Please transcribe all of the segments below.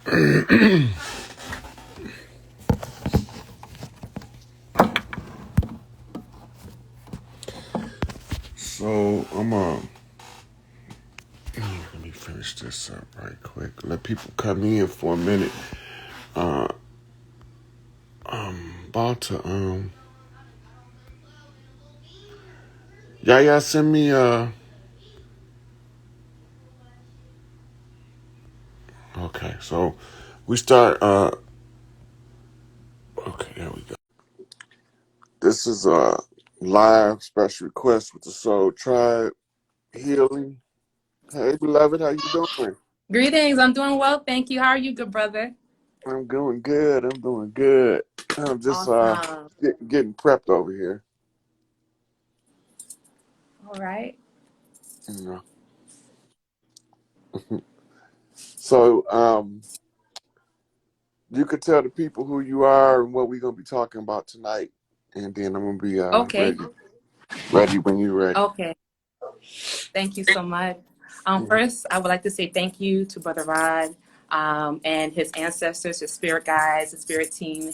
So let me finish this up right quick. Let people come in for a minute. Uh, about to Yaya send me okay. So we start okay. There we go. This is a live special request with the Soul Tribe Healing. Hey, beloved, how you doing? Greetings. I'm doing well. Thank you. How are you, good brother? I'm doing good. I'm doing good. I'm just Awesome. getting prepped over here. All right. You know. So you could tell the people who you are and what we're gonna be talking about tonight, and then I'm gonna be Okay. ready when you're ready. Okay. Thank you so much. Mhm. First, I would like to say thank you to Brother Rod and his ancestors, his spirit guides, his spirit team,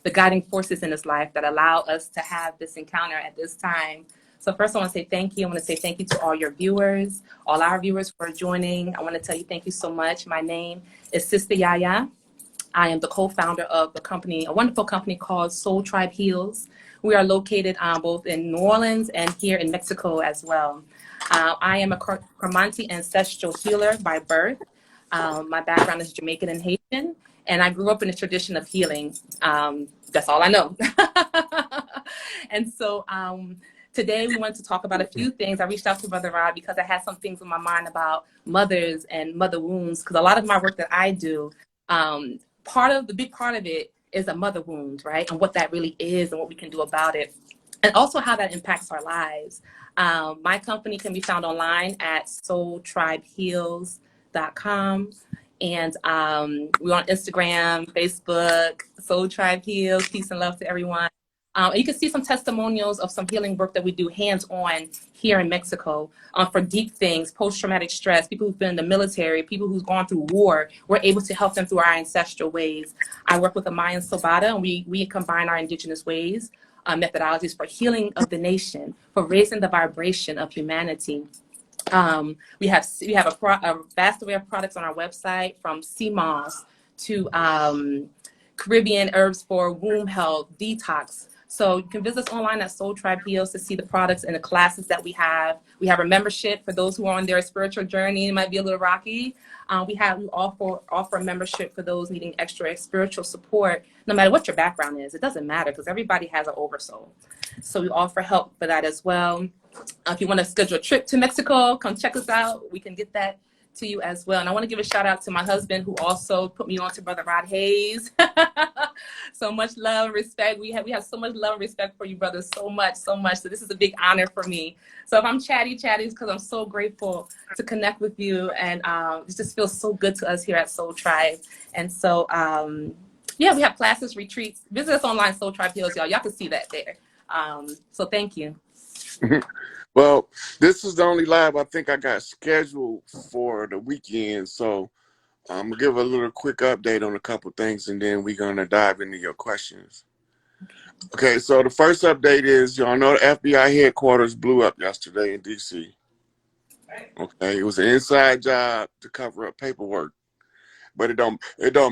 the guiding forces in his life that allow us to have this encounter at this time. So first, I want to say thank you. I want to say thank you to all your viewers, all our viewers for joining. I want to tell you thank you so much. My name is Sister Yaya. I am the co-founder of the company, a wonderful company called Soul Tribe Heals. We are located both in New Orleans and here in Mexico as well. I am a Coromantee ancestral healer by birth. My background is Jamaican and Haitian, and I grew up in a tradition of healing. That's all I know. And so today we wanted to talk about a few things. I reached out to Brother Rod because I had some things in my mind about mothers and mother wounds, because a lot of my work that I do, the big part of it is a mother wound, right? And what that really is and what we can do about it. And also how that impacts our lives. My company can be found online at soultribeheals.com. And we're on Instagram, Facebook, Soul Tribe Heals. Peace and love to everyone. And you can see some testimonials of some healing work that we do hands-on here in Mexico for deep things, post-traumatic stress, people who've been in the military, people who've gone through war. We're able to help them through our ancestral ways. I work with the Mayan Sobata, and we combine our indigenous ways, methodologies for healing of the nation, for raising the vibration of humanity. We have a vast array of products on our website, from sea moss to Caribbean herbs for womb health, detox. So you can visit us online at Soul Tribe Heals to see the products and the classes that we have. We have a membership for those who are on their spiritual journey. It might be a little rocky. We offer a membership for those needing extra spiritual support, no matter what your background is. It doesn't matter, because everybody has an oversoul. So we offer help for that as well. If you want to schedule a trip to Mexico, come check us out. We can get that to you as well. And I want to give a shout out to my husband, who also put me on to Brother Rod Hayes. So much love and respect. We have so much love and respect for you, brother. So much, so much. So this is a big honor for me. So if I'm chatty, it's because I'm so grateful to connect with you. And it just feels so good to us here at Soul Tribe. And so, yeah, we have classes, retreats. Visit us online, Soul Tribe Heals, y'all. Y'all can see that there. So thank you. Well, this is the only live I think I got scheduled for the weekend, so I'm gonna give a little quick update on a couple things, and then we're gonna dive into your questions. Okay, so the first update is, y'all know the FBI headquarters blew up yesterday in DC. Okay, it was an inside job to cover up paperwork, but it don't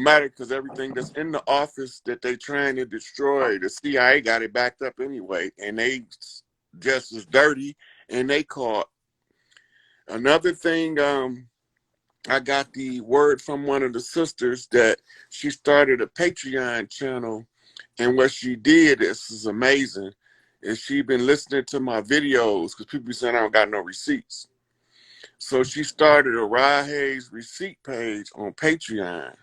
matter, because everything that's in the office that they trying to destroy, the CIA got it backed up anyway, and they just as dirty, and they caught. Another thing, I got the word from one of the sisters that she started a Patreon channel, and what she did, this is amazing, is she been listening to my videos, because people be saying I don't got no receipts. So she started a Rod Hayes receipt page on Patreon.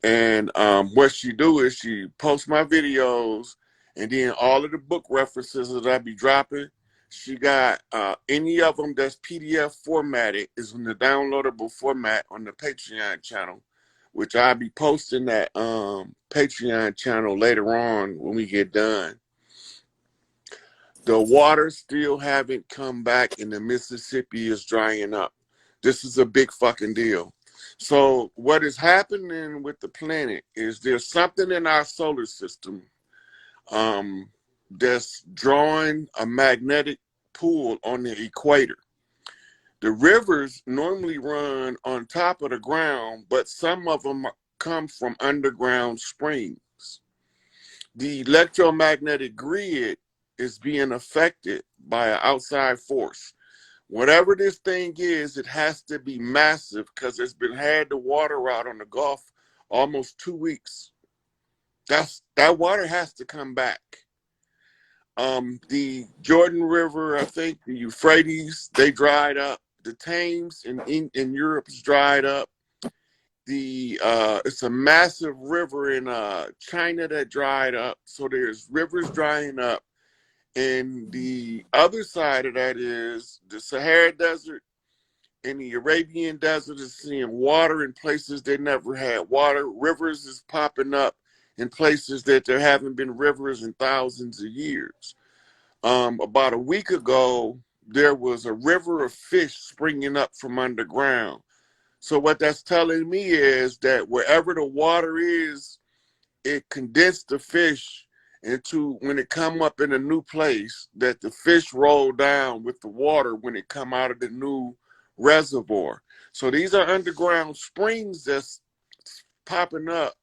And what she do is she posts my videos, and then all of the book references that I be dropping, she got any of them that's PDF formatted is in the downloadable format on the Patreon channel, which I'll be posting that Patreon channel later on when we get done. The water still haven't come back, and the Mississippi is drying up. This is a big fucking deal. So what is happening with the planet is there's something in our solar system um, that's drawing a magnetic pull on the equator. The rivers normally run on top of the ground, but some of them come from underground springs. The electromagnetic grid is being affected by an outside force. Whatever this thing is, it has to be massive because it's been had the water out on the Gulf almost 2 weeks. That water has to come back. The Jordan River, I think, the Euphrates, they dried up. The Thames in Europe is dried up. It's a massive river in China that dried up. So there's rivers drying up. And the other side of that is the Sahara Desert and the Arabian Desert is seeing water in places they never had water. Rivers is popping up in places that there haven't been rivers in thousands of years. About a week ago, there was a river of fish springing up from underground. So what that's telling me is that wherever the water is, it condensed the fish into when it come up in a new place, that the fish roll down with the water when it come out of the new reservoir. So these are underground springs that's popping up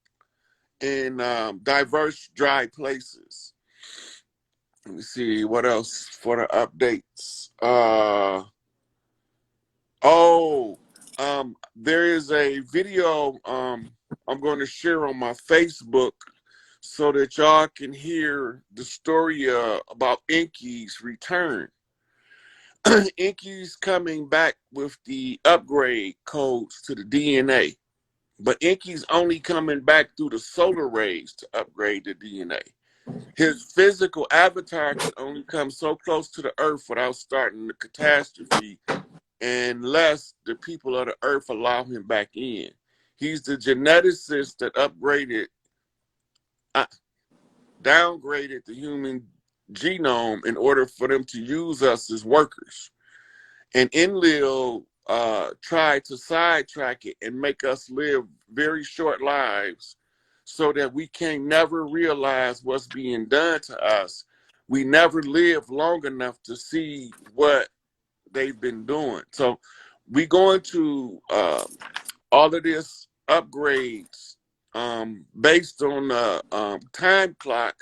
in diverse dry places. Let me see what else for the updates. Oh, there is a video I'm going to share on my Facebook so that y'all can hear the story about Inky's return. Inky's coming back with the upgrade codes to the DNA, but Inky's only coming back through the solar rays to upgrade the DNA. His physical avatar can only come so close to the Earth without starting the catastrophe unless the people of the Earth allow him back in. He's the geneticist that uh, downgraded the human genome in order for them to use us as workers. And Enlil tried to sidetrack it and make us live very short lives so that we can never realize what's being done to us. We never live long enough to see what they've been doing. So we going to all of this upgrades based on the time clock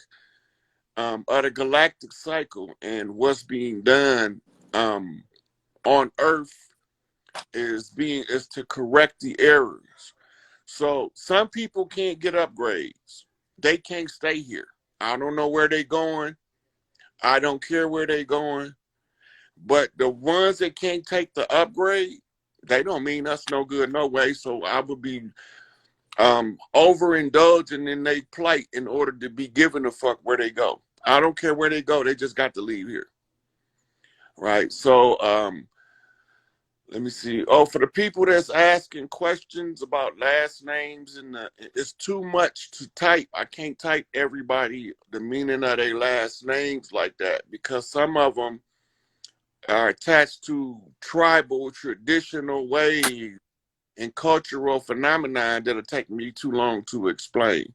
of the galactic cycle, and what's being done on Earth is to correct the errors. So some people can't get upgrades. They can't stay here. I don't know where they're going. I don't care where they're going. But the ones that can't take the upgrade, they don't mean us no good no way. So I would be overindulging in their plight in order to be given a fuck where they go. I don't care where they go. They just got to leave here. Right. So let me see. Oh, for the people that's asking questions about last names, and it's too much to type. I can't type everybody the meaning of their last names like that because some of them are attached to tribal, traditional ways and cultural phenomena that'll take me too long to explain.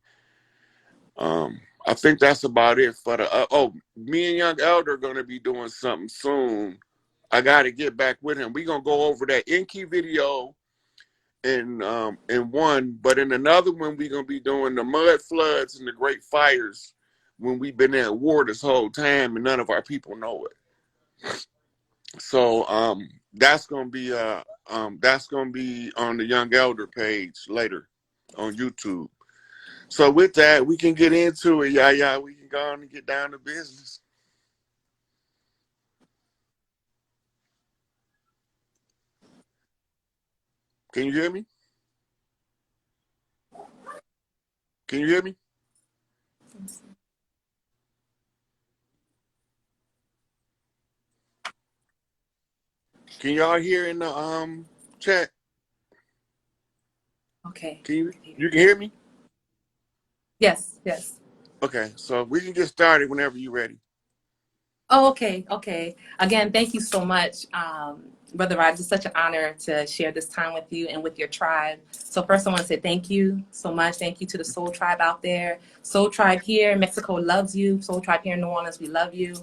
I think that's about it for the. Me and Young Elder are going to be doing something soon. I got to get back with him. We're going to go over that Inky video in one, but in another one, we're going to be doing the mud floods and the great fires when we've been at war this whole time and none of our people know it. So that's gonna be on the Young Elder page later on YouTube. So with that, we can get into it, Yaya. We can go on and get down to business. Can you hear me? Can you hear me? Can y'all hear in the chat? Okay. You can hear me? Yes, yes. Okay, so we can get started whenever you're ready. Oh, okay, okay. Again, thank you so much, Brother Rod. It's such an honor to share this time with you and with your tribe. So first, I want to say thank you so much. Thank you to the Soul Tribe out there. Soul Tribe here in Mexico loves you. Soul Tribe here in New Orleans, we love you.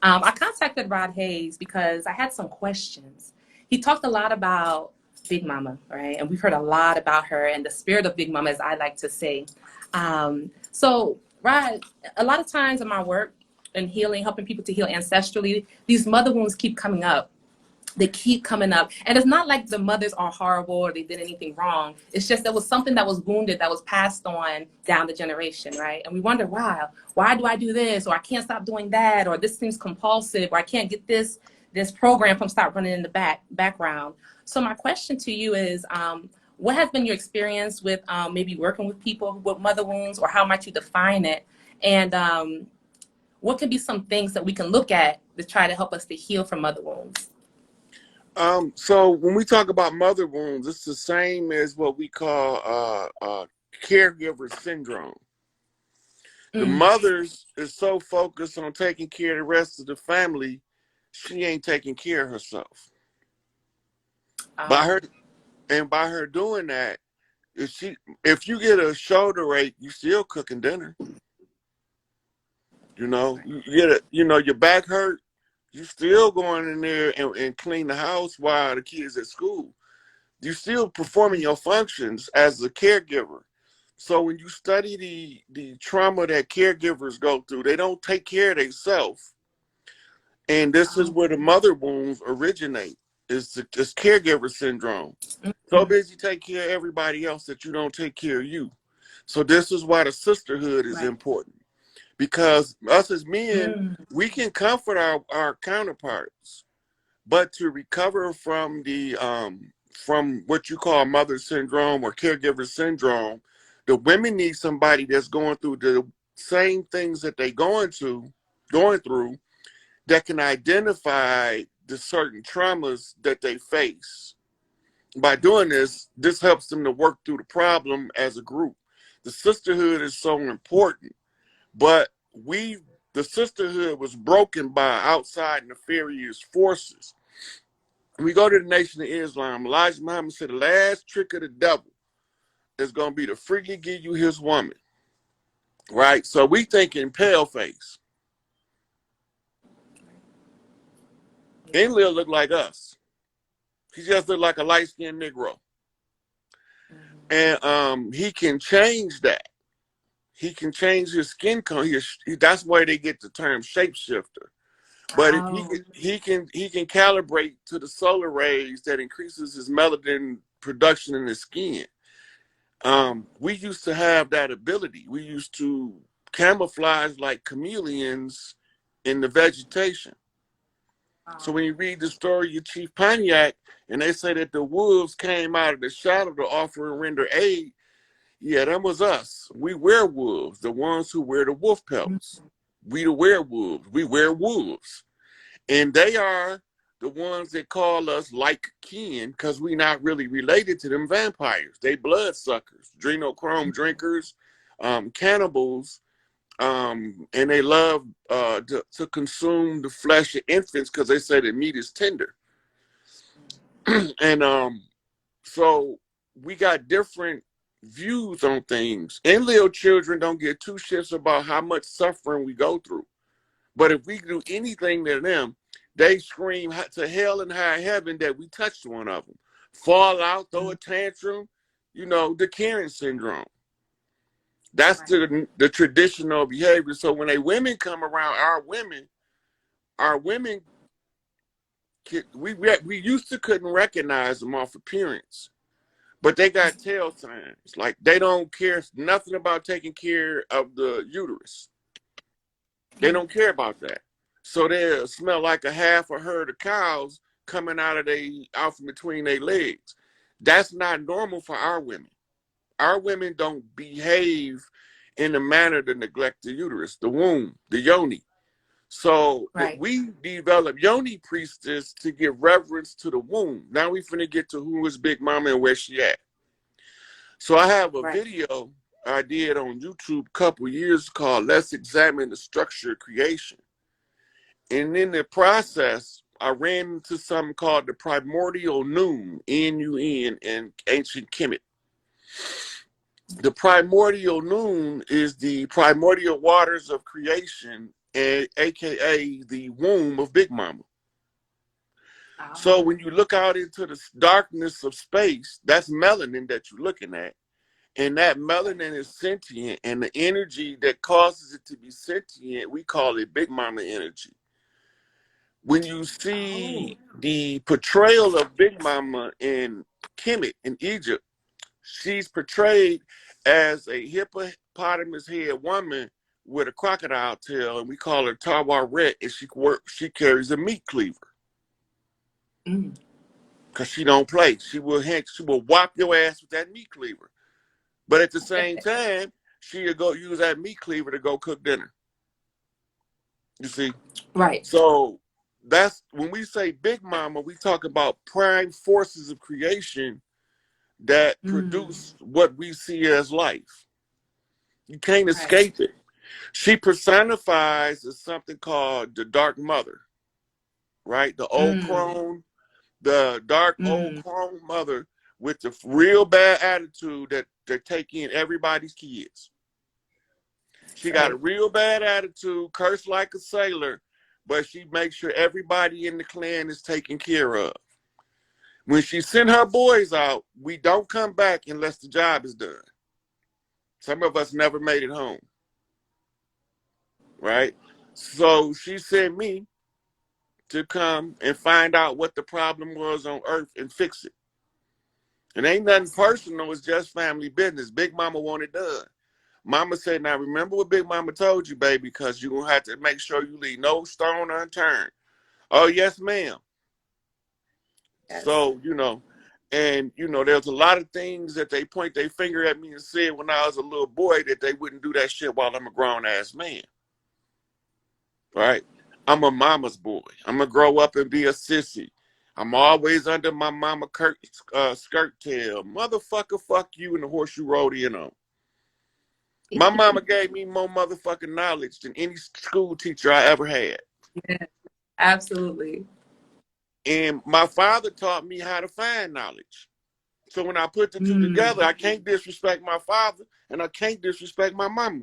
I contacted Rod Hayes because I had some questions. He talked a lot about Big Mama, right? And we've heard a lot about her and the spirit of Big Mama, as I like to say. So, Rod, a lot of times in my work, and healing, helping people to heal ancestrally, these mother wounds keep coming up. They keep coming up. And it's not like the mothers are horrible or they did anything wrong. It's just there was something that was wounded that was passed on down the generation, right? And we wonder, wow, why do I do this? Or I can't stop doing that, or this seems compulsive, or I can't get this program from start running in the background. So my question to you is, what has been your experience with maybe working with people with mother wounds, or how might you define it? And what can be some things that we can look at to try to help us to heal from mother wounds? So when we talk about mother wounds, it's the same as what we call caregiver syndrome. The Mm. mothers is so focused on taking care of the rest of the family, she ain't taking care of herself. By Oh, her by her doing that, if you get a shoulder ache, you still cooking dinner. You know, right. you get your back hurt, you still going in there and clean the house while the kids at school. You still performing your functions as a caregiver. So when you study the trauma that caregivers go through, they don't take care of themselves. And this is Oh, where the mother wounds originate, is this caregiver syndrome. So mm-hmm. busy taking care of everybody else that you don't take care of you. So this is why the sisterhood is Right. important. Because us as men, Mm. we can comfort our counterparts, but to recover from what you call mother syndrome or caregiver syndrome, the women need somebody that's going through the same things that they going through, that can identify the certain traumas that they face. By doing this helps them to work through the problem as a group. The sisterhood is so important, but the sisterhood was broken by outside nefarious forces. We go to the Nation of Islam. Elijah Muhammad said the last trick of the devil is going to be to freely give you his woman, right? So we thinking pale face. Yeah. Enlil look like us. He just look like a light skinned Negro, Mm-hmm. and he can change that. He can change his skin color. That's why they get the term shapeshifter. But if Oh, he can calibrate to the solar rays that increases his melanin production in his skin. We used to have that ability. We used to camouflage like chameleons in the vegetation. So wow. when you read the story of Chief Pontiac, and they say that the wolves came out of the shadow to offer and render aid, yeah, that was us. We werewolves, the ones who wear the wolf pelts. We the werewolves. We wear wolves. And they are the ones that call us like kin because we're not really related to them vampires. They bloodsuckers, adrenochrome drinkers, cannibals, and they love to consume the flesh of infants because they say the meat is tender. And so we got different views on things. And little children don't get two shits about how much suffering we go through. But if we do anything to them, they scream to hell and high heaven that we touched one of them. Fall out, throw a tantrum, the Karen syndrome. That's Right. the traditional behavior. So when women come around, our women, we used to couldn't recognize them off appearance, but they got tail signs. Like they don't care nothing about taking care of the uterus. They don't care about that. So they smell like a half a herd of cows coming out from between their legs. That's not normal for our women. Our women don't behave in a manner to neglect the uterus, the womb, the yoni. So that Right. we develop yoni priestess to give reverence to the womb. Now we finna get to who is Big Mama and where she at. So I have a Right. video I did on YouTube a couple years called "Let's Examine the Structure of Creation." And in the process, I ran into something called the primordial nun, N-U-N, in ancient Kemet. The primordial nun is the primordial waters of creation, and aka the womb of Big Mama. So Oh. when you look out into the darkness of space, that's melanin that you're looking at. And that melanin is sentient, and the energy that causes it to be sentient, we call it Big Mama energy. When you Oh. see the portrayal of Big Mama in Kemet in Egypt, she's portrayed as a hippopotamus head woman with a crocodile tail, and we call her Tawaret, and she carries a meat cleaver. Mm. Cause she don't play. She will whop your ass with that meat cleaver. But at the same time, she'll go use that meat cleaver to go cook dinner. You see? Right. So that's when we say Big Mama, we talk about prime forces of creation that Mm. produce what we see as life. You can't Right. escape it. She personifies as something called the Dark Mother, right? Mm. The dark old Mm. crone mother with the real bad attitude that they take in everybody's kids. She got a Right. real bad attitude, cursed like a sailor, but she makes sure everybody in the clan is taken care of. When she sent her boys out, we don't come back unless the job is done. Some of us never made it home, right? So she sent me to come and find out what the problem was on Earth and fix it. It ain't nothing personal, it's just family business. Big Mama wanted done. Mama said, now remember what Big Mama told you, baby, because you're going to have to make sure you leave no stone unturned. Oh, yes, ma'am. Yes. So, and, there's a lot of things that they point their finger at me and said when I was a little boy that they wouldn't do that shit while I'm a grown-ass man, right? I'm a mama's boy. I'm going to grow up and be a sissy. I'm always under my mama skirt tail. Motherfucker, fuck you and the horse you rode in on. My mama gave me more motherfucking knowledge than any school teacher I ever had. Yeah, absolutely. And my father taught me how to find knowledge. So when I put the two together, Mm. I can't disrespect my father and I can't disrespect my mama.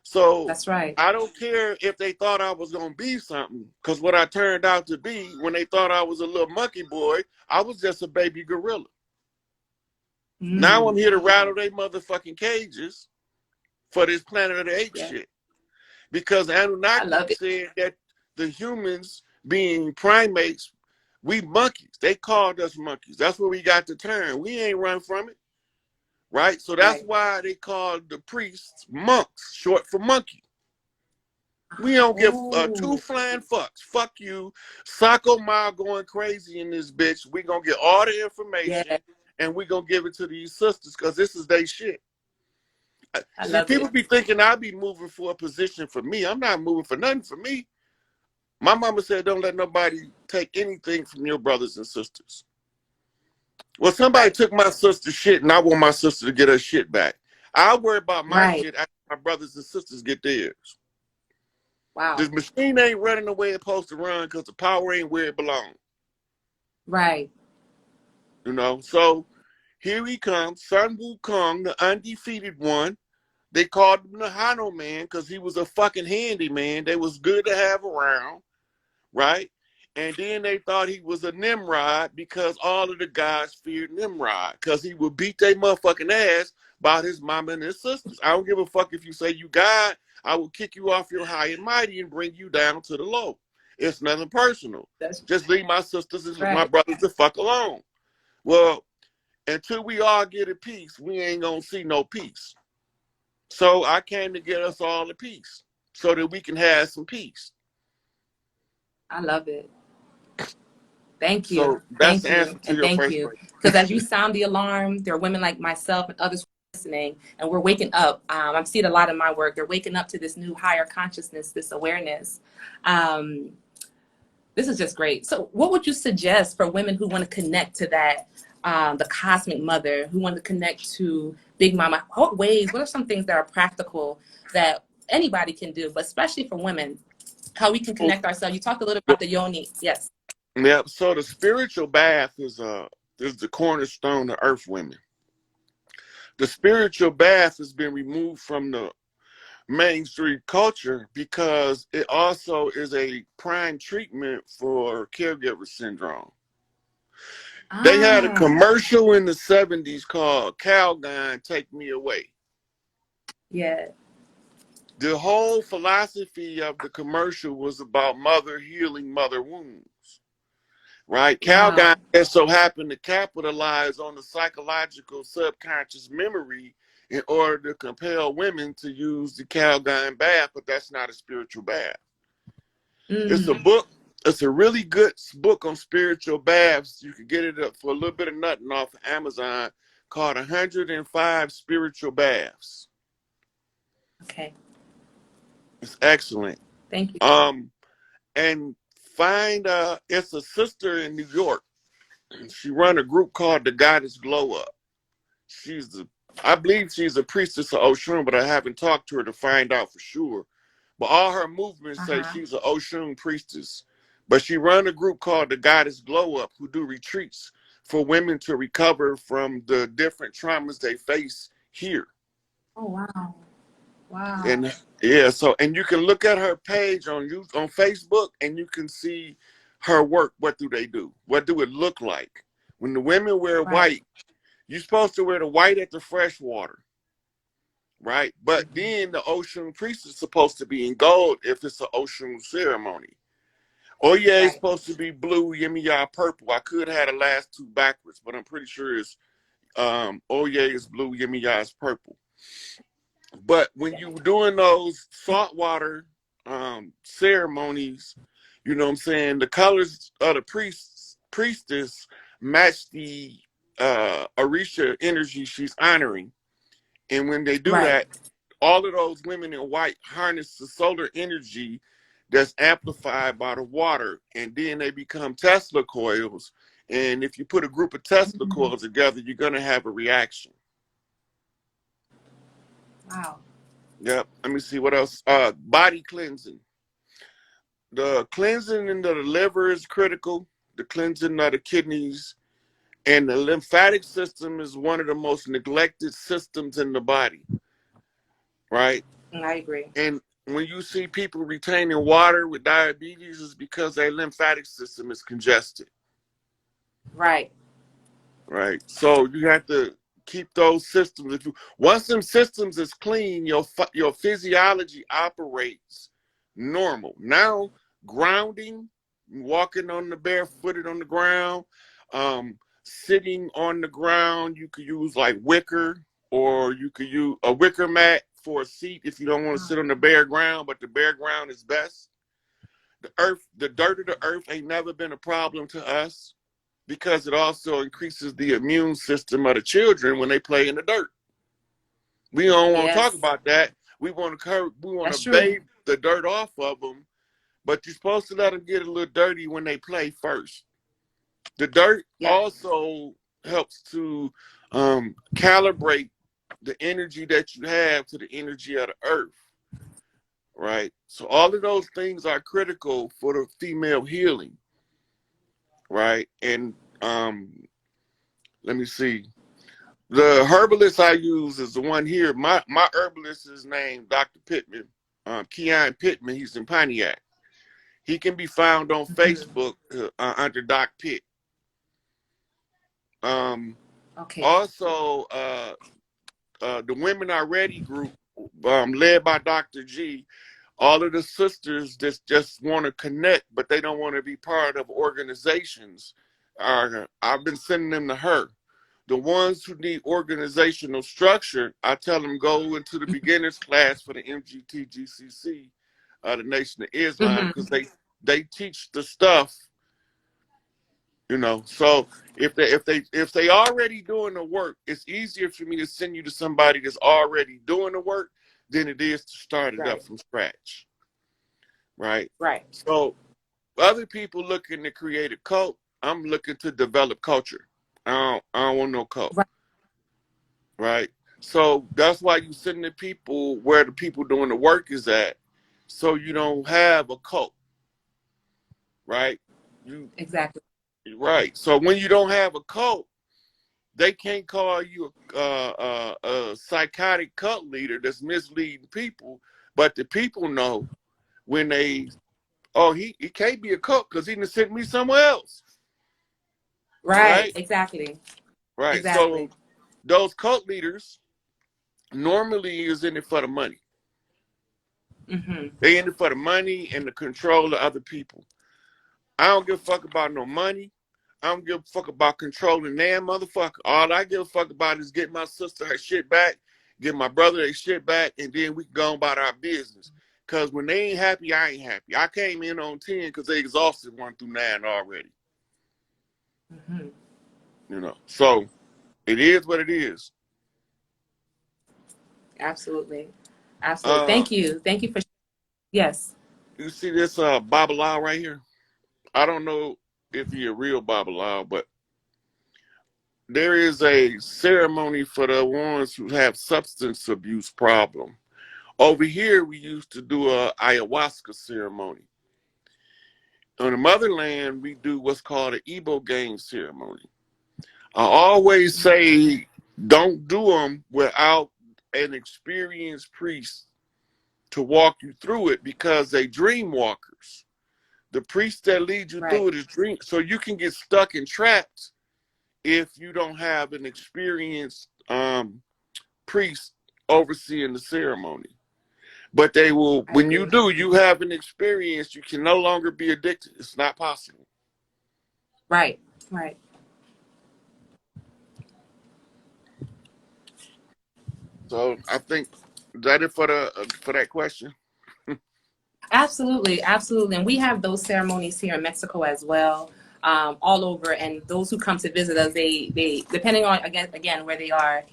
So That's right. I don't care if they thought I was going to be something, because what I turned out to be when they thought I was a little monkey boy, I was just a baby gorilla. Now I'm Mm. here to rattle their motherfucking cages for this Planet of the Apes Yeah. shit. Because I love Anunnaki it. said that the humans, being primates, we monkeys. They called us monkeys. That's where we got the term. We ain't run from it, right? So that's Right. why they called the priests monks, short for monkey. We don't give two Oh, flying fucks. Fuck you. Socko Ma going crazy in this bitch. We gonna get all the yeah. information and we gonna give it to these sisters because this is they shit. I See, love people it. be thinking I be moving for a position for me. I'm not moving for nothing for me. My mama said, don't let nobody take anything from your brothers and sisters. Well, somebody Right. took my sister's shit and I want my sister to get her shit back. I worry about my Right. shit after my brothers and sisters get theirs. The Wow. machine ain't running the way it's supposed to run because the power ain't where it belongs. Right. So here he comes, Sun Wukong, the undefeated one. They called him the Hano man because he was a fucking handyman. They was good to have around, right? And then they thought he was a Nimrod because all of the guys feared Nimrod because he would beat their motherfucking ass about his mama and his sisters. I don't give a fuck if you say you God. I will kick you off your high and mighty and bring you down to the low. It's nothing personal. That's Just leave my sisters and my right. brothers the fuck alone. Well, until we all get at peace, we ain't gonna see no peace. So I came to get us all at peace so that we can have some peace. I love it. Thank you. So that's Thank the answer you. to And your thank first you. question. Because as you sound the alarm, there are women like myself and others listening, and we're waking up. I'm seeing a lot in my work. They're waking up to this new higher consciousness, this awareness. Um, this is just great. So what would you suggest for women who want to connect to that, the cosmic mother, who want to connect to Big Mama? What are some things that are practical that anybody can do, but especially for women? how we can So, connect ourselves. You talked a little about the yoni. Yes. yep. So the spiritual bath is the cornerstone of Earth Women. The spiritual bath has been removed from the mainstream culture because it also is a prime treatment for caregiver syndrome. They had a Ah, commercial in the 70s called Calgon Take Me Away. yeah. The whole philosophy of the commercial was about mother healing mother wounds, right? Calgon Wow. just so happened to capitalize on the psychological subconscious memory in order to compel women to use the Calgon bath, but that's not a spiritual bath. It's a Mm, book. It's a really good book on spiritual baths. You can get it up for a little bit of nothing off of Amazon called 105 Spiritual Baths. okay. It's excellent. Thank you. Um, and find it's a sister in New York. She run a group called the Goddess Glow Up. She's the I believe she's a priestess of Oshun, but I haven't talked to her to find out for sure. But all her movements say Uh-huh. she's an Oshun priestess. But she run a group called the Goddess Glow Up who do retreats for women to recover from the different traumas they face here. Oh, wow. Wow. And yeah, so and you can look at her page on Facebook and you can see her work. What do they do? What do it look like? When the women wear Right. white, you're supposed to wear the white at the fresh water, right? But Mm-hmm. then the ocean priest is supposed to be in gold if it's an ocean ceremony. Oh yeah, it's Right. supposed to be blue, Yaya purple. I could have the last two backwards, but I'm pretty sure it's oh yeah, it's blue, Yaya is purple. But when Yeah. you were doing those saltwater ceremonies, you know what I'm saying, the colors of the priestess match the Orisha energy she's honoring. And when they do Right. that, all of those women in white harness the solar energy that's amplified by the water, and then they become Tesla coils. And if you put a group of Tesla Mm, coils together, you're gonna have a reaction. wow. Yep. Let me see what else. Body cleansing. The cleansing into the liver is critical. The cleansing of the kidneys and the lymphatic system is one of the most neglected systems in the body, right? I agree. And when you see people retaining water with diabetes, it's because their lymphatic system is congested, Right. right? So you have to keep those systems. If you once them systems is clean, your physiology operates normal. Now grounding, walking on the barefooted on the ground, sitting on the ground, you could use like wicker, or you could use a wicker mat for a seat if you don't want to Wow. sit on the bare ground, but the bare ground is best. The earth, the dirt of the earth ain't never been a problem to us because it also increases the immune system of the children when they play in the dirt. We don't want to talk Yes. about that. We want to That's true. bathe the dirt off of them, but you're supposed to let them get a little dirty when they play first. The dirt Yeah. also helps to calibrate the energy that you have to the energy of the earth, right? So all of those things are critical for the female healing, right? And let me see. The herbalist I use is the one here. My herbalist is named Dr. Pittman, Keon Pittman. He's in Pontiac. He can be found on Mhm. Facebook under Doc Pitt. Um, Okay. also, the Women Are Ready group, led by Dr. G. All of the sisters that just want to connect, but they don't want to be part of organizations. I've been sending them to her. The ones who need organizational structure, I tell them go into the beginners class for the MGTGCC, the Nation of Islam, Hmm. because they teach the stuff, you know. So if they already doing the work, it's easier for me to send you to somebody that's already doing the work than it is to start it up Right. from scratch, right? Right. So other people looking to create a cult, I'm looking to develop culture. I don't want no cult. Right. Right? So that's why you send the people where the people doing the work is at. so you don't have a cult, right? You Exactly. right. So when you don't have a cult, they can't call you a psychotic cult leader that's misleading people, but the people know when they, oh, he can't be a cult because he done sent me somewhere else, Right. right? Exactly. Right. Exactly. So those cult leaders normally is in it for the money. Hmm. They in it for the money and the control of other people. I don't give a fuck about no money. I don't give a fuck about controlling that motherfucker. All I give a fuck about is get my sister her shit back, get my brother their shit back, and then we can go about our business. Cause when they ain't happy, I ain't happy. I came in on 10 because they exhausted 1 through 9 already. Hmm. So it is what it is. Absolutely. Absolutely. Uh, Thank you. Thank you for. Yes. you see this Babalao right here? I don't know if he a real Babalao, but there is a ceremony for the ones who have substance abuse problem. Over here, we used to do a ayahuasca ceremony. On the motherland, we do what's called an Igbo game ceremony. I always say don't do them without an experienced priest to walk you through it because they dream walkers. The priest that leads you Right. through it is dream, so you can get stuck and trapped if you don't have an experienced priest overseeing the ceremony. But they will, I when you agree. do, you have an experience. You can no longer be addicted. It's not possible. Right. Right. So I think that it for that question. Absolutely, absolutely. And we have those ceremonies here in Mexico as well, all over. And those who come to visit us, they depending on again where they are,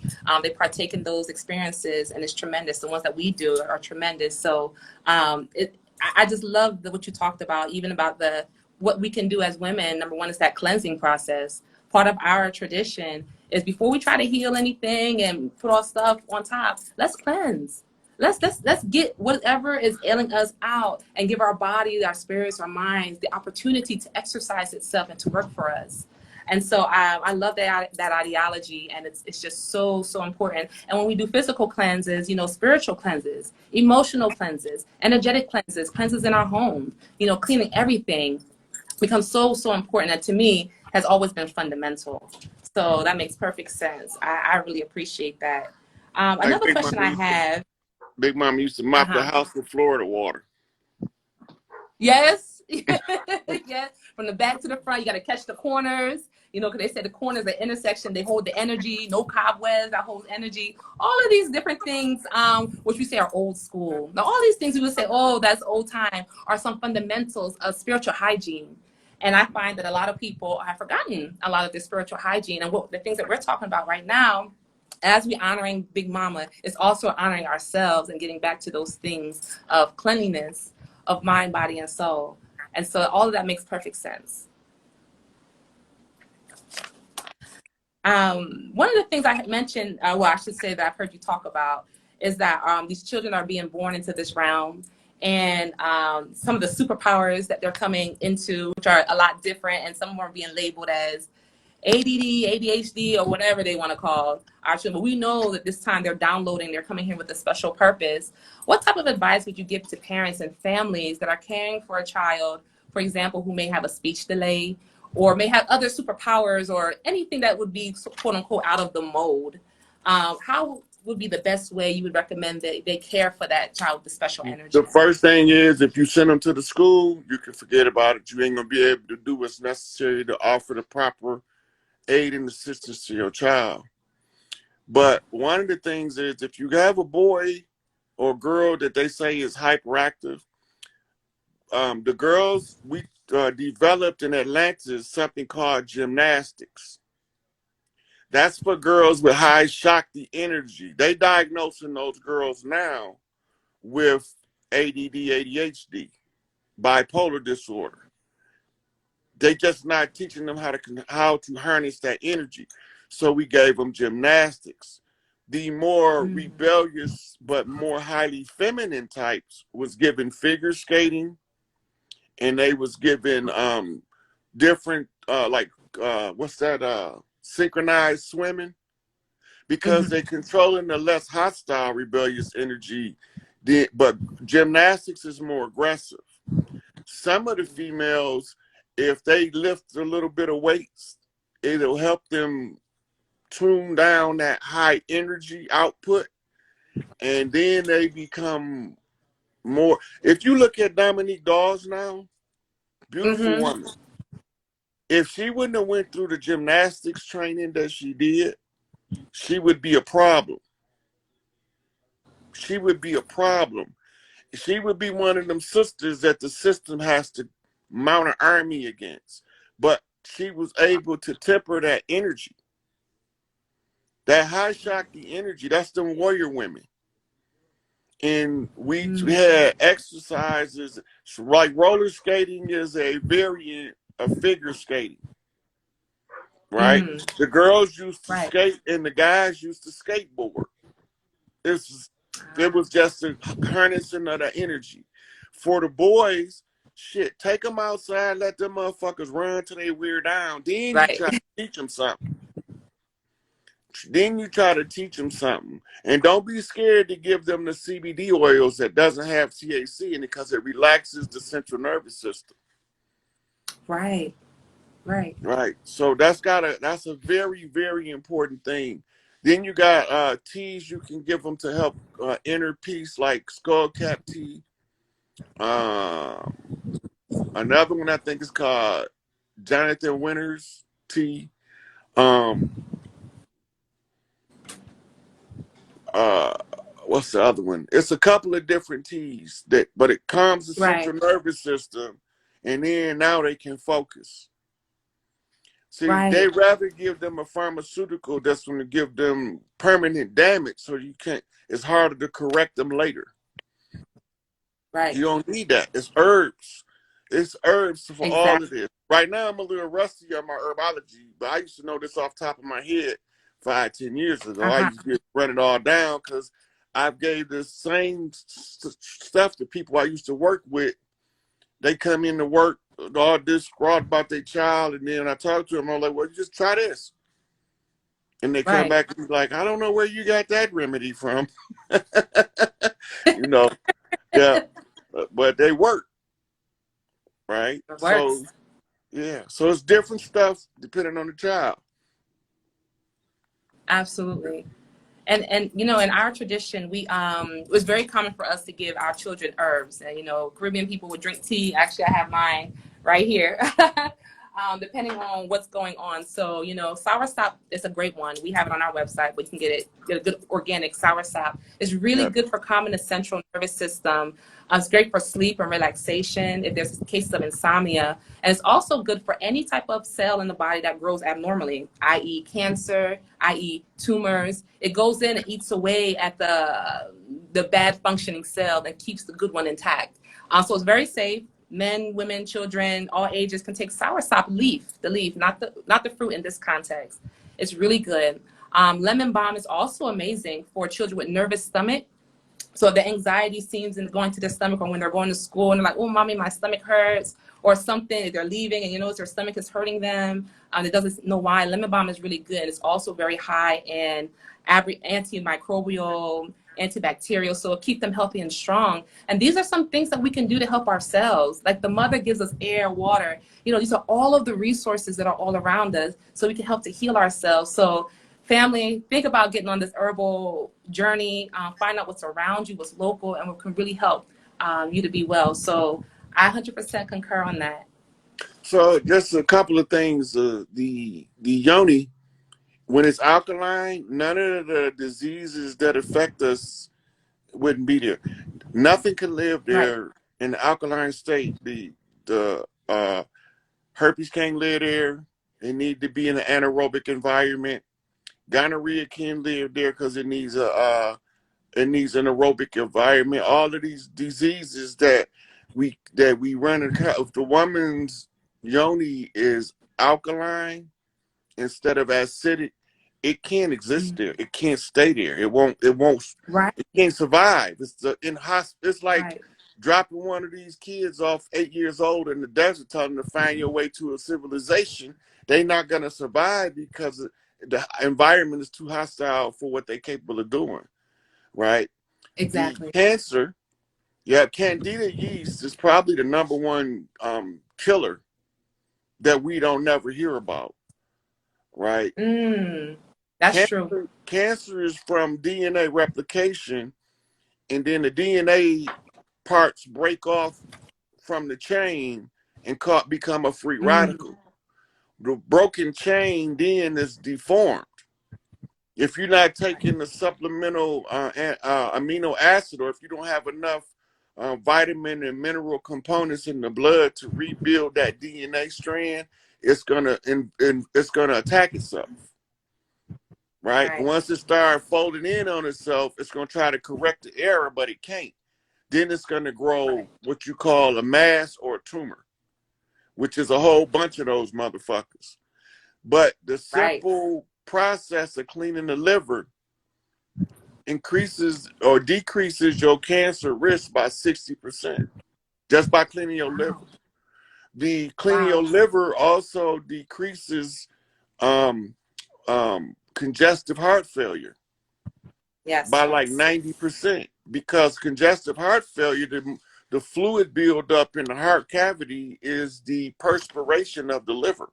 they partake in those experiences, and it's tremendous. The ones that we do are tremendous. So I just love what you talked about, even about the what we can do as women. Number one is that cleansing process. Part of our tradition is before we try to heal anything and put all stuff on top, let's cleanse. Let's get whatever is ailing us out and give our body, our spirits, our minds the opportunity to exercise itself and to work for us. And so I love that ideology, and it's just so important. And when we do physical cleanses, spiritual cleanses, emotional cleanses, energetic cleanses in our home, cleaning everything becomes so important. And to me, has always been fundamental. So that makes perfect sense. I really appreciate that. Like Another question I have. Big Mom used to Uh mop the huh. house with Florida water. Yes, yes. From the back to the front, you got to catch the corners. Because they said the corners, the intersection, they hold the energy. No cobwebs, that holds energy. All of these different things, which we say are old school. Now, all these things we would say, oh, that's old time, are some fundamentals of spiritual hygiene. And I find that a lot of people have forgotten a lot of this spiritual hygiene, and what the things that we're talking about right now, as we honoring Big Mama, is also honoring ourselves and getting back to those things of cleanliness of mind, body, and soul. And so all of that makes perfect sense. One of the things I had mentioned, well, I should say that I've heard you talk about, is that these children are being born into this realm. And some of the superpowers that they're coming into, which are a lot different, and some of them are being labeled as ADD, ADHD, or whatever they want to call our children. But we know that this time they're downloading, they're coming here with a special purpose. What type of advice would you give to parents and families that are caring for a child, for example, who may have a speech delay or may have other superpowers or anything that would be quote unquote out of the mold? How would be the best way you would recommend that they care for that child with the special The energy? first thing is if you send them to the school, you can forget about it. You ain't gonna be able to do what's necessary to offer the proper aid and assistance to your child. But one of the things is if you have a boy or girl that they say is hyperactive, the girls we developed in Atlanta something called gymnastics. That's for girls with high Shakti energy. They diagnosing those girls now with ADD, ADHD, bipolar disorder. They just not teaching them how to harness that energy. So we gave them gymnastics. The more Mm. rebellious but more highly feminine types was given figure skating, and they was given different what's that synchronized swimming, because Mm-hmm. they controlling the less hostile rebellious energy. But gymnastics is more aggressive. Some of the females, if they lift a little bit of weights, it'll help them tune down that high energy output, and then they become more. If you look at Dominique Dawes now, beautiful Mm-hmm. woman. If she wouldn't have went through the gymnastics training that she did, she would be a problem. She would be a problem. She would be one of them sisters that the system has to mount an army against. But she was able to temper that energy, that high Shakti energy. That's them warrior women. And we Mm. had exercises like roller skating is a variant of figure skating, right? Mm. The girls used to Right. skate and the guys used to skateboard. It's it Ah, was just a harnessing of the energy. For the boys, shit, take them outside, let them motherfuckers run till they wear down. Then you right. try to teach them something. Then you try to teach them something, and don't be scared to give them the CBD oils that doesn't have THC in it, because it relaxes the central nervous system. Right. Right. Right. So that's a very, very important thing. Then you got teas you can give them to help inner peace, like skullcap tea. Um, Another one I think is called Jonathan Winters tea. Um, uh, what's the other one? It's a couple of different teas but it calms the Right. central nervous system, and then now they can focus. See, they Right. rather give them a pharmaceutical that's going to give them permanent damage, so you can't. It's harder to correct them later. Right. You don't need that. It's herbs. It's herbs for all of Exactly. this. Right now, I'm a little rusty on my herbology, but I used to know this off the top of my head 5, 10 years ago. I Uh-huh. used to run it all down because I gave the same stuff to people I used to work with. They come in to work all distraught about their child, and then I talk to them. I'm like, "Well, you just try this," and they come Right. back and be like, "I don't know where you got that remedy from." you know, yeah, but they work, right? It So works. yeah, so it's different stuff depending on the child. Absolutely. And you know, in our tradition, we it was very common for us to give our children herbs. And you know, Caribbean people would drink tea. Actually, I have mine right here. Depending on what's going on. So, you know, soursop is a great one. We have it on our website, but you can get a good organic soursop. It's really Yeah. good for calming the central nervous system. It's great for sleep and relaxation if there's cases of insomnia. And it's also good for any type of cell in the body that grows abnormally, i.e., cancer, i.e., tumors. It goes in and eats away at the bad functioning cell and keeps the good one intact. So it's very safe. Men, women, children, all ages can take soursop leaf, the leaf, not the fruit in this context. It's really good. Lemon balm is also amazing for children with nervous stomach. So the anxiety seems in going to their stomach, or when they're going to school and they're like, oh, mommy, my stomach hurts, or something, they're leaving and you know their stomach is hurting them. It doesn't know why. Lemon balm is really good. It's also very high in antimicrobial, antibacterial, so it'll keep them healthy and strong. And these are some things that we can do to help ourselves. Like the mother gives us air, water. You know, these are all of the resources that are all around us, so we can help to heal ourselves. So family, think about getting on this herbal journey. Find out what's around you, what's local, and what can really help you to be well. So I 100% concur on that. So just a couple of things. The yoni, when it's alkaline, none of the diseases that affect us wouldn't be there. Nothing can live Right, there in the alkaline state. The herpes can't live there. It need to be in an anaerobic environment. Gonorrhea can live there because it needs an aerobic environment. All of these diseases that we run if the woman's yoni is alkaline instead of acidic, it can't exist Mm. there. It can't stay there. It won't Right. it can't survive. It's like Right. dropping one of these kids off 8 years old in the desert, telling them to find your way to a civilization. They're not gonna survive because the environment is too hostile for what they're capable of doing. Right? The Exactly. cancer, yeah, candida yeast is probably the number one killer that we don't never hear about. Right? Mm. That's true. Cancer is from DNA replication, and then the DNA parts break off from the chain and become a free Mm. radical. The broken chain then is deformed. If you're not Right. taking the supplemental amino acid, or if you don't have enough vitamin and mineral components in the blood to rebuild that DNA strand, it's gonna attack itself. Right? Right. Once it starts folding in on itself, it's going to try to correct the error, but it can't. Then it's going to grow Right. what you call a mass or a tumor, which is a whole bunch of those motherfuckers. But the Right. simple process of cleaning the liver increases or decreases your cancer risk by 60% just by cleaning your Wow. liver. The cleaning your Wow. liver also decreases um, congestive heart failure Yes. by like 90%, because congestive heart failure, the fluid buildup in the heart cavity is the perspiration of the liver.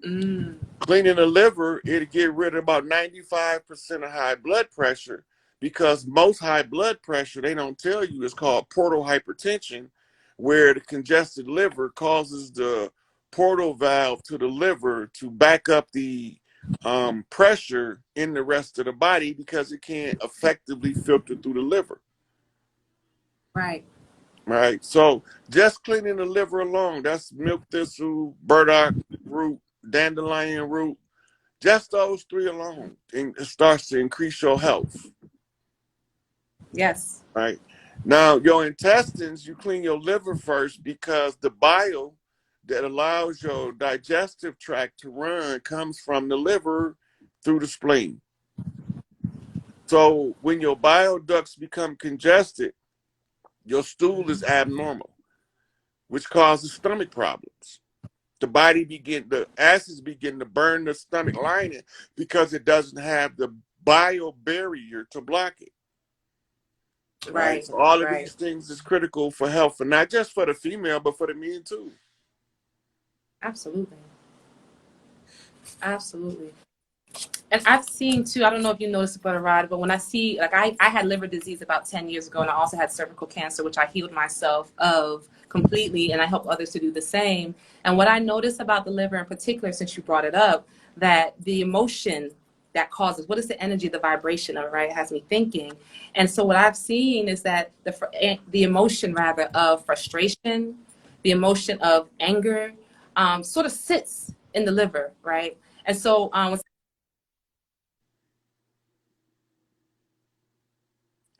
Mm. Cleaning the liver, it'll get rid of about 95% of high blood pressure, because most high blood pressure, they don't tell you, is called portal hypertension, where the congested liver causes the portal valve to the liver to back up the pressure in the rest of the body because it can't effectively filter through the liver. Right. Right. So just cleaning the liver alone, that's milk thistle, burdock root, dandelion root, just those three alone, and it starts to increase your health. Yes. Right. Now, your intestines, you clean your liver first, because the bile that allows your digestive tract to run comes from the liver through the spleen. So when your bile ducts become congested, your stool is abnormal, which causes stomach problems. The acids begin to burn the stomach lining because it doesn't have the bile barrier to block it. Right. Right. So all of Right. these things is critical for health, and not just for the female, but for the men too. Absolutely. Absolutely. And I've seen too, I don't know if you noticed about a rod, but when I see, like, I had liver disease about 10 years ago, and I also had cervical cancer, which I healed myself of completely, and I help others to do the same. And what I noticed about the liver in particular, since you brought it up, that the emotion that causes, what is the energy, the vibration of it, right? It has me thinking. And so what I've seen is that the emotion rather of frustration, the emotion of anger, sort of sits in the liver, right? And so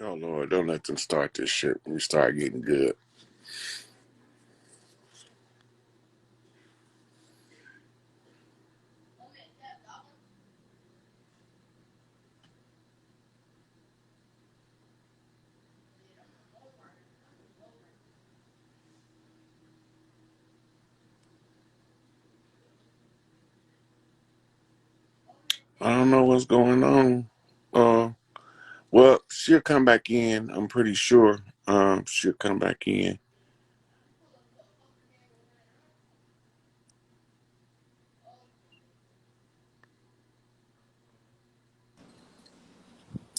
Oh Lord, don't let them start this shit when we start getting good. I don't know what's going on. Well, she'll come back in. I'm pretty sure. She'll come back in.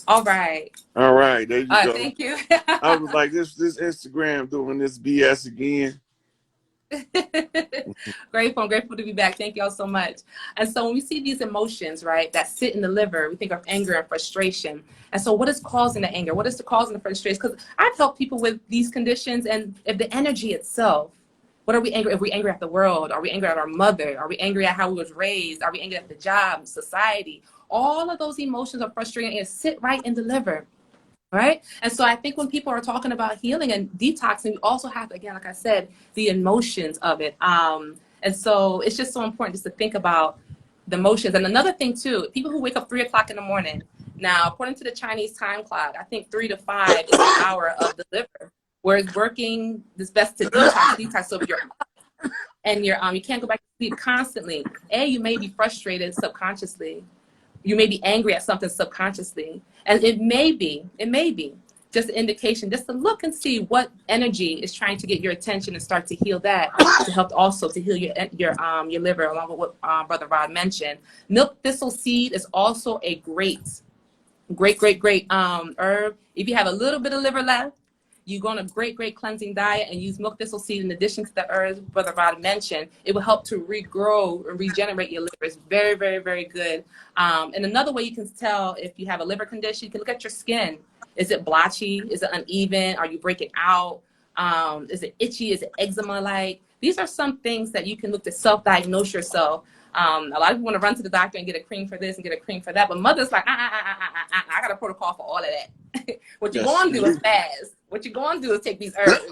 all right. All right, there you go. Thank you. I was like, this Instagram doing this BS again. Grateful. I'm grateful to be back. Thank y'all so much. And so when we see these emotions, right, that sit in the liver, we think of anger and frustration. And so what is causing the anger? What is the causing the frustration? Because I've helped people with these conditions, and if the energy itself, what are we angry? If we angry at the world, are we angry at our mother? Are we angry at how we was raised? Are we angry at the job, society? All of those emotions are frustrating and sit right in the liver. Right. And so I think when people are talking about healing and detoxing, we also have, again, like I said, the emotions of it. And so it's just so important just to think about the emotions. And another thing too, people who wake up 3 o'clock in the morning. Now, according to the Chinese time clock, I think 3 to 5 is the hour of the liver, where it's working this best to detox. So if you're and you can't go back to sleep constantly, you may be frustrated subconsciously. You may be angry at something subconsciously, and it may be just an indication, just to look and see what energy is trying to get your attention and start to heal that, to help also to heal your liver, along with what Brother Rod mentioned. Milk thistle seed is also a great herb. If you have a little bit of liver left, you go on a great cleansing diet and use milk thistle seed in addition to the herbs Brother Rod mentioned. It will help to regrow and regenerate your liver. It's very good. And another way you can tell if you have a liver condition, you can look at your skin. Is it blotchy? Is it uneven? Are you breaking out? Is it itchy? Is it eczema like? These are some things that you can look to self-diagnose yourself. A lot of people want to run to the doctor and get a cream for this and get a cream for that, but mother's like, I got a protocol for all of that. What you're Yes. going to do is fast. What you're going to do is take these herbs.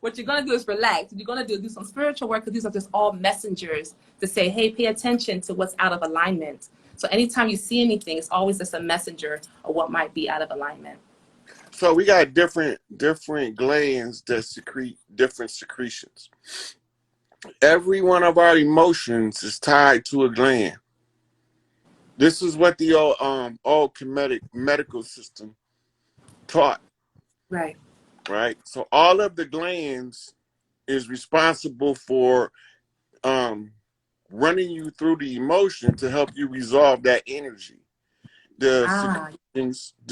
What you're going to do is relax. What you're going to do some spiritual work, because these are just all messengers to say, hey, pay attention to what's out of alignment. So anytime you see anything, it's always just a messenger of what might be out of alignment. So we got different glands that secrete different secretions. Every one of our emotions is tied to a gland. This is what the old Kemetic medical system taught. Right. Right. So all of the glands is responsible for running you through the emotion to help you resolve that energy. The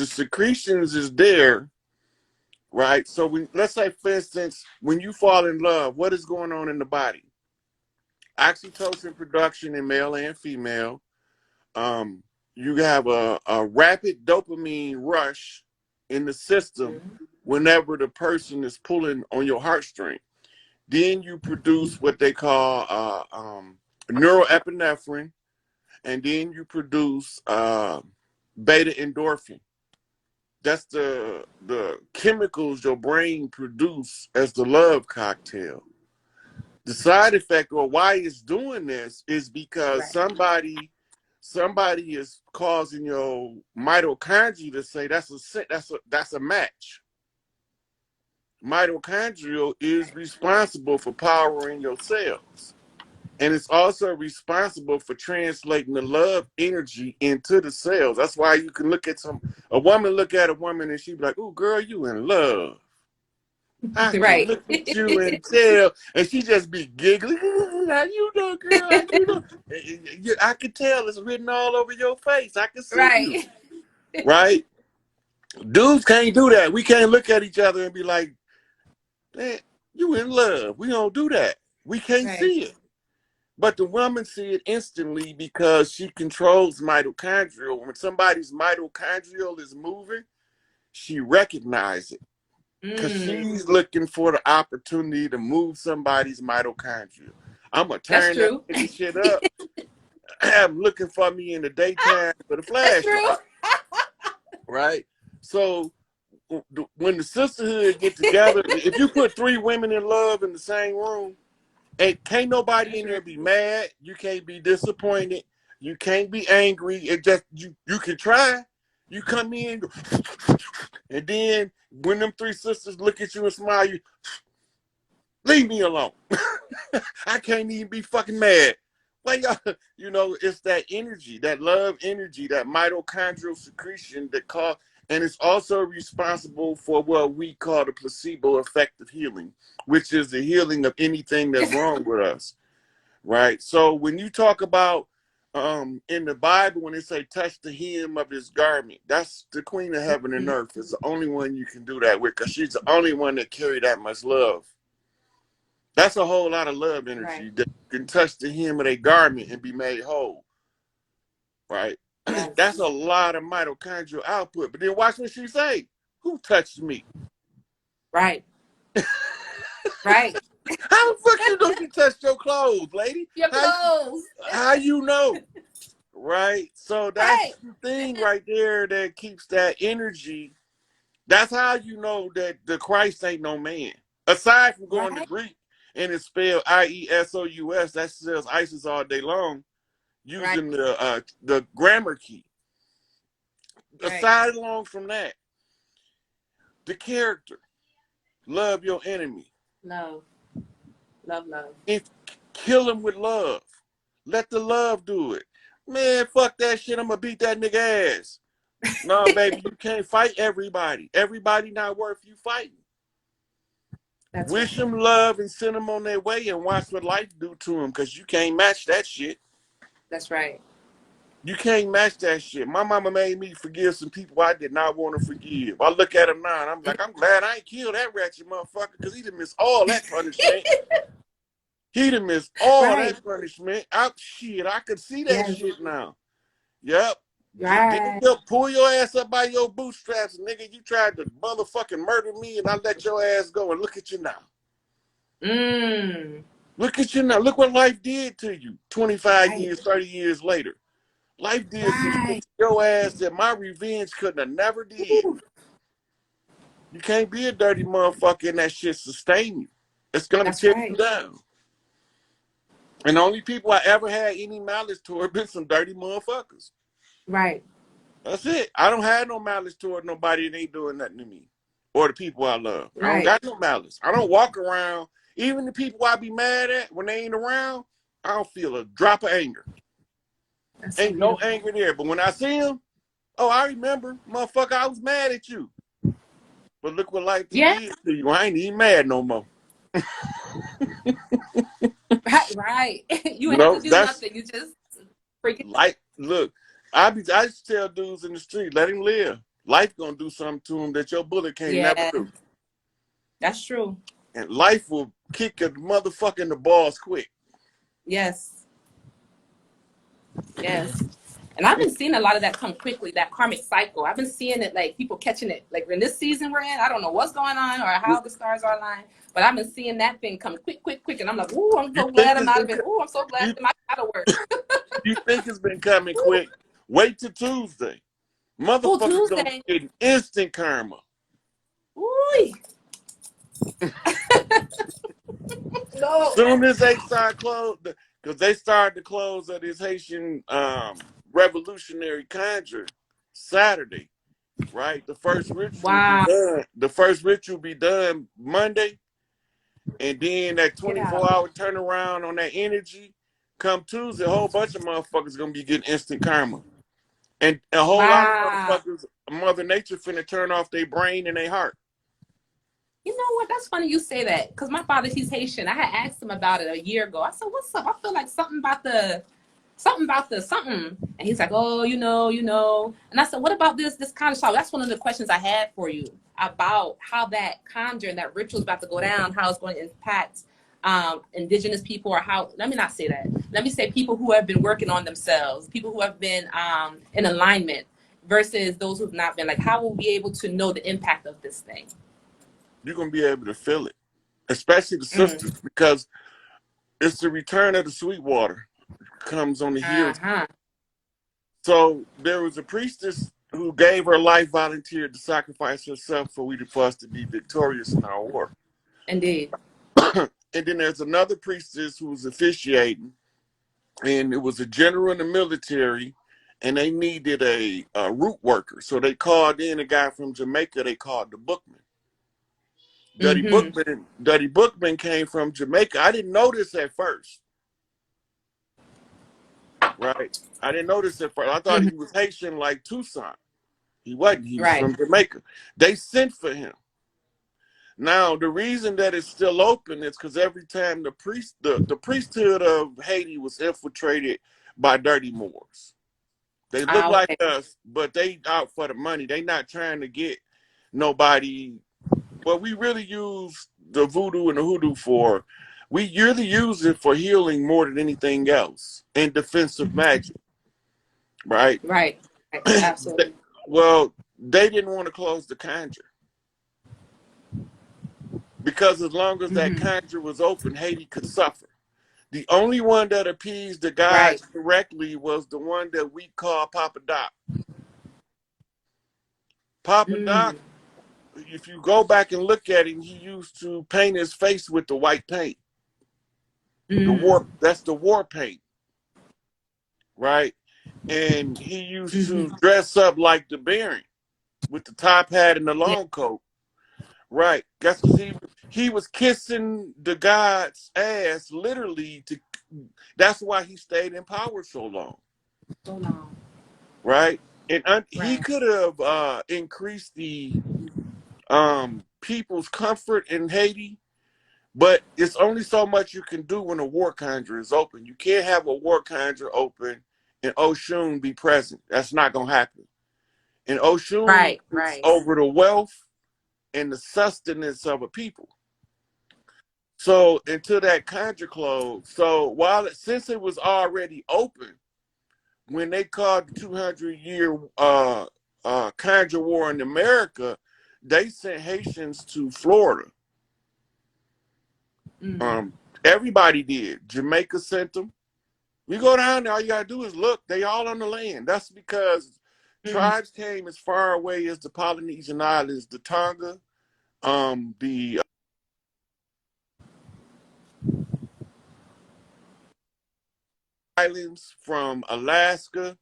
secretions is there, right? So let's say, for instance, when you fall in love, what is going on in the body? Oxytocin production in male and female. You have a rapid dopamine rush in the system whenever the person is pulling on your heartstring. Then you produce what they call neuroepinephrine, and then you produce beta endorphin. That's the chemicals your brain produce as the love cocktail. The side effect, or why it's doing this, is because somebody is causing your mitochondria to say that's a match. Mitochondrial is responsible for powering your cells. And it's also responsible for translating the love energy into the cells. That's why you can look at a woman and she be like, "Oh, girl, you in love." I can Right. look at you and tell, and she just be giggling. How you know, girl? How you know? I can tell it's written all over your face. I can see you, Right. right? Dudes can't do that. We can't look at each other and be like, "Man, you in love." We don't do that. We can't Right. see it. But the woman see it instantly because she controls mitochondrial. When somebody's mitochondrial is moving, she recognizes it because she's looking for the opportunity to move somebody's mitochondria. I'm going to That's turn that true. shit up. I'm looking for me in the daytime with a That's flashlight, true. right? So when the sisterhood get together, if you put 3 women in love in the same room, and can't nobody in there be mad. You can't be disappointed. You can't be angry. It just you can try. You come in, and then when them 3 sisters look at you and smile, you leave me alone. I can't even be fucking mad. Like it's that energy, that love energy, that mitochondrial secretion that and it's also responsible for what we call the placebo effect of healing, which is the healing of anything that's wrong with us. Right. So when you talk about in the Bible, when they say touch the hem of his garment, that's the queen of heaven and earth. It's the only one you can do that with, because she's the only one that carry that much love. That's a whole lot of love energy that can touch the hem of their garment and be made whole. Right. Yes. That's a lot of mitochondrial output. But then watch what she say. Who touched me? Right. Right. How the fuck you know she touched your clothes, lady? Your clothes. How you know? Right? So that's Right. the thing right there that keeps that energy. That's how you know that the Christ ain't no man. Aside from going to Right. Greek and it's spelled IESOUS, that spells ISIS all day long. Right. using the grammar key. Right. Aside along from that, the character, love your enemy. Love. Love. Love. If kill him with love. Let the love do it. Man, fuck that shit. I'm gonna beat that nigga ass. No, baby, you can't fight everybody. Everybody not worth you fighting. That's Wish right. them love and send them on their way and watch what life do to them because you can't match that shit. That's right. You can't match that shit. My mama made me forgive some people I did not want to forgive. I look at him now and I'm like, I'm glad I ain't killed that ratchet motherfucker because he done missed all that punishment. He done missed all Right. that punishment. Shit, I could see that Yes. shit now. Yep. Right. Pull your ass up by your bootstraps, nigga. You tried to motherfucking murder me and I let your ass go and look at you now. Mm. Look at you now. Look what life did to you 25 Right. years, 30 years later. Life did some shit Right. to your ass that my revenge couldn't have never did. Ooh, You can't be a dirty motherfucker and that shit sustain you. It's gonna that's tear you right. down. And the only people I ever had any malice toward been some dirty motherfuckers. Right. That's it. I don't have no malice toward nobody that ain't doing nothing to me or the people I love. I don't Right. got no malice. I don't walk around, even the people I be mad at when they ain't around, I don't feel a drop of anger. That's so Ain't no beautiful. anger there. But when I see them, oh, I remember, motherfucker, I was mad at you. But look what life done Yeah. did to you. I ain't even mad no more. Right. Right. You You ain't have know, to do that's nothing. You just freaking. like, look, I used to tell dudes in the street, let him live. Life gonna do something to him that your bullet can't never Yeah. do. That's true. And life will kick your motherfucking the balls quick. Yes. Yes. And I've been seeing a lot of that come quickly, that karmic cycle. I've been seeing it like people catching it. Like in this season we're in, I don't know what's going on or how the stars are aligned, but I've been seeing that thing come quick, quick, quick. And I'm like, ooh, I'm You so think glad I'm it's out been of it. Ooh, I'm so glad you I'm out of work. you think it's been coming Ooh, quick? Wait till Tuesday. ooh, Motherfuckers gonna Tuesday. be getting instant karma. Ooh, no. Soon as they start close, because they started the close of this Haitian revolutionary conjure Saturday, right? The first ritual be Wow. done. The first ritual be done Monday, and then that Yeah. 24-hour turnaround on that energy. Come Tuesday, a whole bunch of motherfuckers gonna be getting instant karma, and a whole lot of Wow. motherfuckers, Mother Nature finna turn off their brain and their heart. You know what? That's funny you say that because my father, he's Haitian. I had asked him about it a year ago. I said, "What's up?" I feel like something about the something, and he's like, "Oh, And I said, "What about this kind of show?" That's one of the questions I had for you about how that conjure and that ritual is about to go down, how it's going to impact indigenous people, or how. Let me not say that. Let me say people who have been working on themselves, people who have been in alignment, versus those who've not been. Like, how will we be able to know the impact of this thing? You're gonna be able to feel it, especially the sisters, Mm. because it's the return of the sweet water comes on the heels. Uh-huh. So there was a priestess who gave her life, volunteered to sacrifice herself for us to be victorious in our war. Indeed. And then there's another priestess who was officiating, and it was a general in the military, and they needed a root worker. So they called in a guy from Jamaica. They called the Bookman. Mm-hmm. Duddy Bookman came from Jamaica. I didn't know this at first, right? I didn't know this at first. I thought Mm-hmm. he was Haitian like Tucson. He wasn't. He was Right. from Jamaica. They sent for him. Now, the reason that it's still open is because every time the priesthood of Haiti was infiltrated by dirty Moors. They look Ah, like okay. us, but they out for the money. They not trying to get nobody. What we really use the voodoo and the hoodoo for, we really use it for healing more than anything else and defensive magic, right? Right. Right. Absolutely. Well, they didn't want to close the conjure because as long as that Mm-hmm. conjure was open, Haiti could suffer. The only one that appeased the Right. gods correctly was the one that we call Papa Doc. Papa Mm. Doc, if you go back and look at him, he used to paint his face with the white paint. Mm. That's the war paint. right? And he used to Mm-hmm. dress up like the Baron with the top hat and the Yeah. long coat, right? That's because he was kissing the god's ass literally to. That's why he stayed in power so long, So long. right? And he Right. could have increased the people's comfort in Haiti, but it's only so much you can do when a war conjure is open. You can't have a war conjure open and Oshun be present. That's not gonna happen. And Oshun Right. is Right. over the wealth and the sustenance of a people. So until that conjure closed, so since it was already open, when they called the 200-year conjure war in America, they sent Haitians to Florida. Mm. Um, Everybody did. Jamaica sent them. You go down there, all you gotta do is look. They all on the land. That's because Mm. tribes came as far away as the Polynesian islands, the Tonga, the islands from Alaska,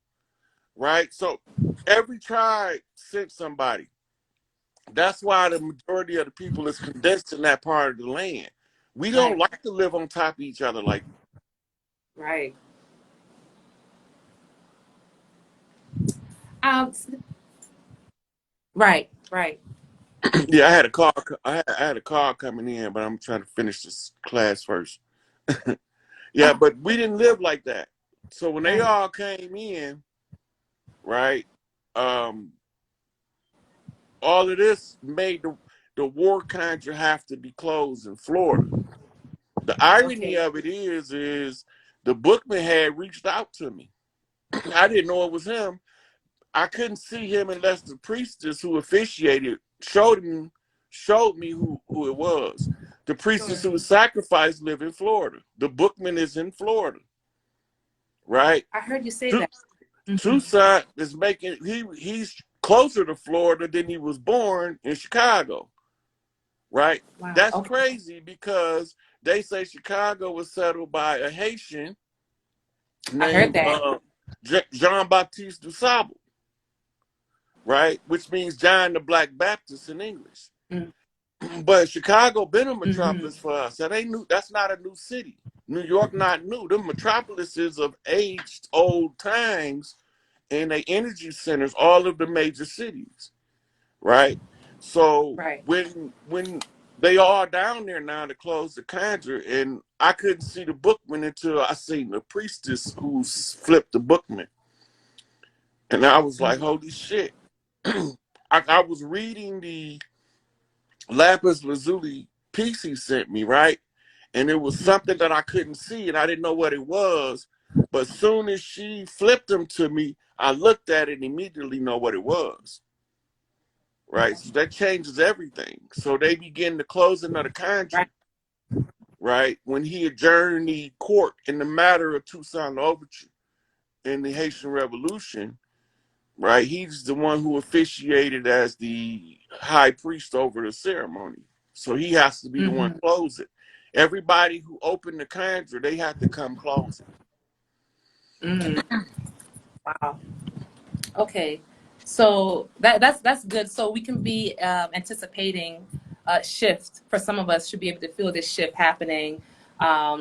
right? So every tribe sent somebody. That's why the majority of the people is condensed in that part of the land. We don't Right. like to live on top of each other like. Right. Um. Right. Right. Yeah, I had a call. I had a call coming in, but I'm trying to finish this class first. Yeah, Oh. but we didn't live like that. So when they Right. all came in, right, um, all of this made the war conjure have to be closed in Florida. The irony Okay. of it is the bookman had reached out to me. I didn't know it was him. I couldn't see him unless the priestess who officiated showed me who it was. The priestess Sure. who was sacrificed live in Florida. The bookman is in Florida, right? I heard you say Tu- that. Hmm. Tucson is making he's closer to Florida than he was born in Chicago, right? Wow. That's Okay. crazy because they say Chicago was settled by a Haitian I heard named that. Jean Baptiste du Sable, right? Which means John the Black Baptist in English. But Chicago been a Mm-hmm. metropolis for us. That ain't new. That's not a new city. New York not new. The metropolises of aged old times and they energy centers, all of the major cities, right? So Right. when they are down there now to close the conjure, and I couldn't see the bookman until I seen the priestess who flipped the bookman, and I was like, Mm. holy shit. I was reading the lapis lazuli piece he sent me, right? And it was Mhm. something that I couldn't see and I didn't know what it was. But soon as she flipped them to me, I looked at it and immediately know what it was. Right. So that changes everything. So they begin the closing of the Right. conjure, right? When he adjourned the court in the matter of Toussaint Louverture in the Haitian Revolution, right? He's the one who officiated as the high priest over the ceremony. So he has to be the one Mm-hmm. close it. Everybody who opened the conjure, they have to come close it. Mm. Wow. Okay. So that's good. So we can be anticipating a shift. For some of us, should be able to feel this shift happening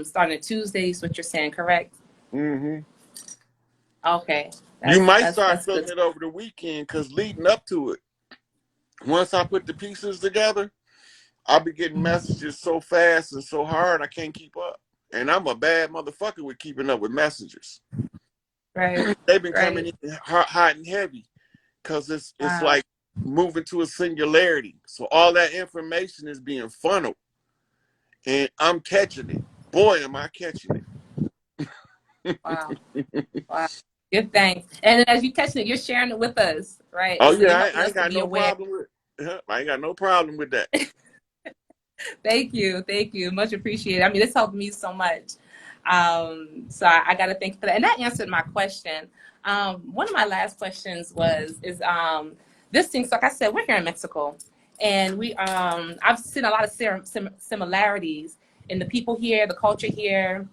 starting Tuesdays. What you're saying, correct? Hmm. Okay. You That's might that's start that's feeling good. it over the weekend because leading up to it, once I put the pieces together, I'll be getting messages so fast and so hard I can't keep up. And I'm a bad motherfucker with keeping up with messages. Right. They've been coming Right. in hot and heavy because it's Wow. like moving to a singularity. So all that information is being funneled, and I'm catching it. Boy, am I catching it! Wow. Wow. Good thanks. And as you catching it, you're sharing it with us, right? Oh So yeah, you're helping I us ain't to got be no aware. problem with. I ain't got no problem with that. Thank you. Thank you. Much appreciated. I mean, this helped me so much. So I got to thank you for that. And that answered my question. One of my last questions is this thing. So like I said, we're here in Mexico, and I've seen a lot of similarities in the people here, the culture here,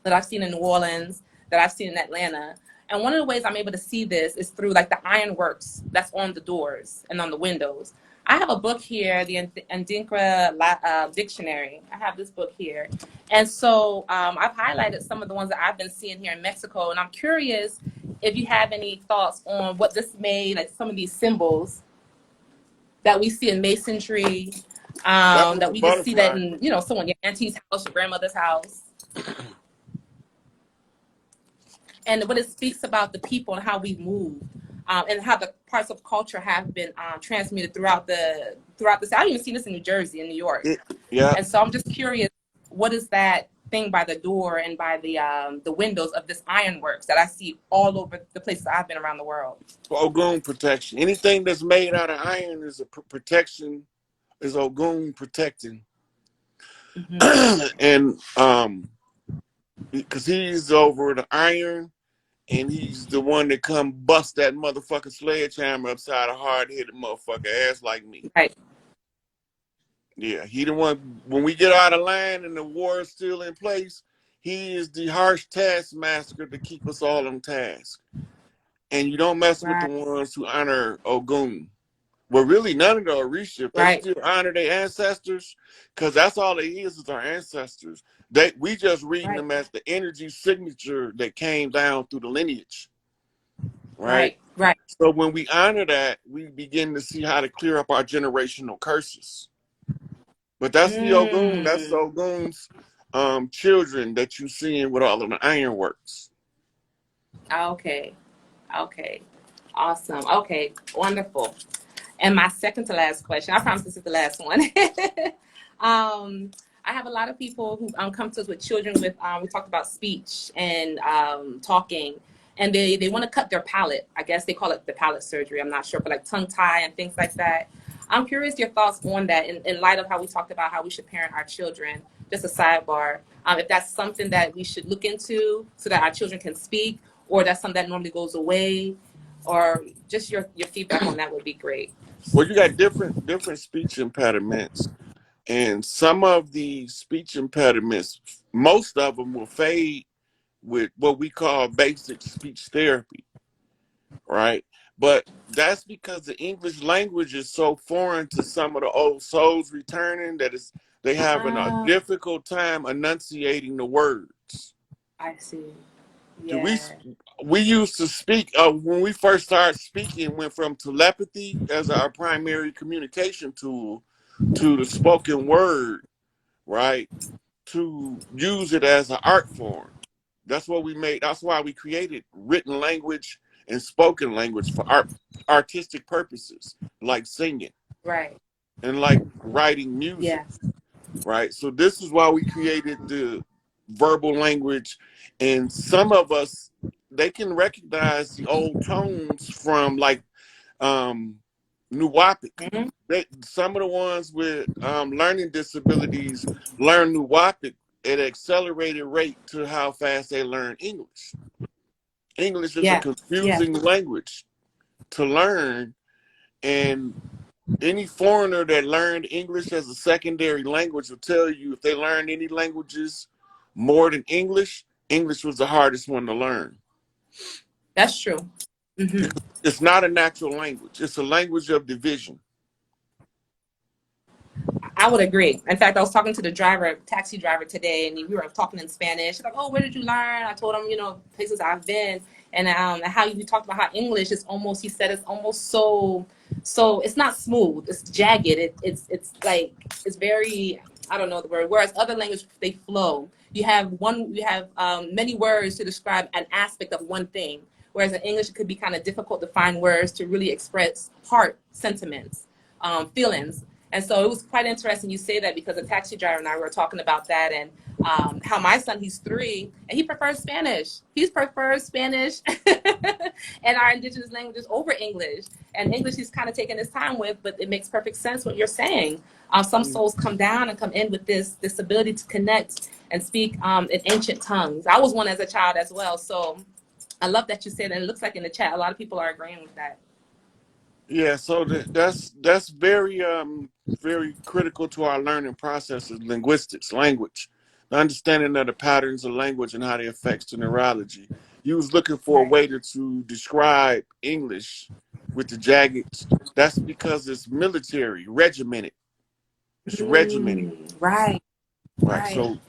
that I've seen in New Orleans, that I've seen in Atlanta. And one of the ways I'm able to see this is through like the ironworks that's on the doors and on the windows. I have a book here, the Adinkra Dictionary. I have this book here. And so I've highlighted some of the ones that I've been seeing here in Mexico. And I'm curious if you have any thoughts on what this made, like some of these symbols that we see in masonry, That was that a we just see that butterfly. in, someone, your auntie's house, your grandmother's house. And what it speaks about the people and how we've moved, and how the parts of culture have been transmitted throughout the. I've even seen this in New Jersey and New York, It, yeah. and so I'm just curious, what is that thing by the door and by the windows of this ironworks that I see all over the places I've been around the world? Ogun protection. Anything that's made out of iron is a protection, is Ogun protecting. Mm-hmm. And because he's over the iron and he's the one that come bust that motherfucking sledgehammer upside a hard headed motherfucker ass like me. Right, Yeah, he the one when we get out of line and the war is still in place, he is the harsh taskmaster to keep us all on task. And you don't mess with the right, ones who honor Ogun. Well, really, none of the Orisha, if they right. still honor their ancestors, because that's all they is our ancestors. We just reading Right, them as the energy signature that came down through the lineage, right? right, right. So when we honor that, we begin to see how to clear up our generational curses. But that's the Ogun. That's Mm. Ogun's children that you seeing with all of the ironworks. Okay, okay, awesome. Okay, wonderful. And my second to last question, I promise this is the last one. I have a lot of people who come to us with children with, we talked about speech and talking, and they want to cut their palate. I guess they call it the palate surgery. I'm not sure, but like tongue tie and things like that. I'm curious your thoughts on that in light of how we talked about how we should parent our children. Just a sidebar. If that's something that we should look into so that our children can speak, or that's something that normally goes away, or just your feedback on that would be great. Well, you got different speech impediments, and some of the speech impediments, most of them will fade with what we call basic speech therapy, right? But that's because the English language is so foreign to some of the old souls returning that they having a Ah, difficult time enunciating the words. I see. Do we Yeah. we used to speak when we first started speaking, went from telepathy as our primary communication tool to the spoken word, right? To use it as an art form. That's what we made. That's why we created written language and spoken language for artistic purposes, like singing Right. and like writing music, Yes. right? So this is why we created the verbal language, and some of us they can recognize the old tones from like Nuwapic. Hmm. Some of the ones with learning disabilities learn Nuwapic at an accelerated rate to how fast they learn English. English is a Yes. Yes. confusing language to learn, and any foreigner that learned English as a secondary language will tell you if they learned any languages more than English, English was the hardest one to learn. That's true. Hmm. It's not a natural language. It's a language of division. I would agree. In fact, I was talking to the taxi driver today, and we were talking in Spanish. She's like, "Oh, where did you learn?" I told him, places I've been, and how you talked about how English is almost. He said it's almost so. It's not smooth. It's jagged. It's like it's very. I don't know the word. Whereas other languages they flow. You have one. You have many words to describe an aspect of one thing. Whereas in English, it could be kind of difficult to find words to really express heart sentiments, feelings. And so it was quite interesting you say that because a taxi driver and I were talking about that and how my son, he's 3, and he prefers Spanish. He prefers Spanish and our indigenous languages over English. And English he's kind of taking his time with, but it makes perfect sense what you're saying. Some souls come down and come in with this ability to connect and speak in ancient tongues. I was one as a child as well. So I love that you said that. It looks like in the chat, a lot of people are agreeing with that. Yeah, so that's very critical to our learning processes, linguistics, language, the understanding of the patterns of language and how they affects the neurology. you was looking for a Right. way to describe English with the jagged. That's because it's military, regimented. It's regimented, Right. right? Right. So,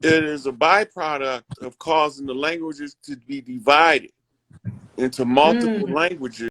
it is a byproduct of causing the languages to be divided into multiple Mm. languages